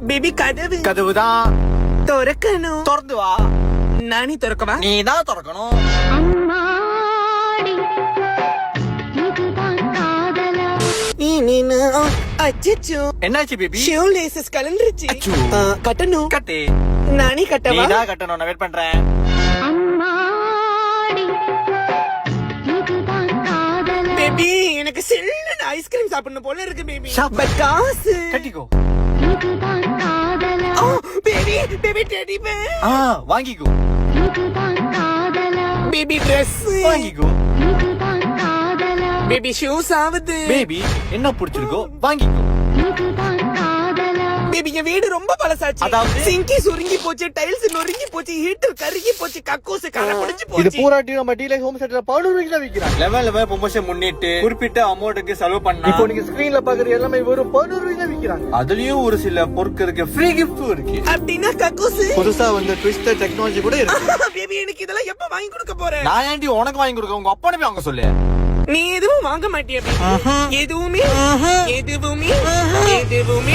Baby கதவு கதவுதான் திறக்கணும். திறந்து வா. நானே திறக்கவா? நீதான் திறக்கணும். அச்சோ, என்னாச்சு பேபி? Shoe laces கலந்துருச்சு. அச்சோ. கட்டணும். கட்டு. நானே கட்டவா? நீதான் கட்டணும். நான் வெயிட் பண்றேன். பேபி எனக்கு சில்லுன்னு ஐஸ்கிரீம் சாப்பிடணும் போல இருக்கு பேபி. சாப்பிடு. பட் காசு. கட்டிக்கோ. Baby baby teddy bear. வாங்கிக்கோ. Baby Dress. வாங்கிக்கோ. பேபி ஷூஸ் ஆகுது. பேபி என்ன பிடிச்சிருக்கோ வாங்கிக்கோ. பேபி என் வீடு ரொம்ப பழசாச்சு. அதாவது? சிங்கி சுருங்கி போச்சு, டைல்ஸ் நொறுங்கி போச்சு, ஹீட்டர் கருகி போச்சு, கக்கூசு கரை பிடிச்சு இது போச்சு. பூரா டீ நம்ம டீலை ஹோம் சென்டர்ல 11 ரூபாய்க்கு தான் விக்கிறாங்க. லெவல் ப்ரொமோஷன் முன்னிட்டு குறிப்பிட்ட அமௌண்ட்டுக்கு செலவு பண்ணா இப்போ நீங்க ஸ்கிரீன்ல பாக்குற எல்லாமே வெறும் 11 ரூபாய்க்கு தான் விக்கிறாங்க. அதுலயும் ஒரு சில பொருட்களுக்கு ஃப்ரீ கிஃப்டும் இருக்கு. அப்படின்னா கக்கூசு புதுசா வந்த ட்விஸ்டர் டெக்னாலஜி கூட இருக்கு. பேபி எனக்கு இதெல்லாம் எப்ப வாங்கி கொடுக்க போற? நான் ஏன்டி உனக்கு வாங்கி கொடுக்க? உங்க அப்பா வாங்க சொல்லு. நீ எதுவும் வாங்க மாட்டியா? எதுவுமே எதுவுமே எதுவுமே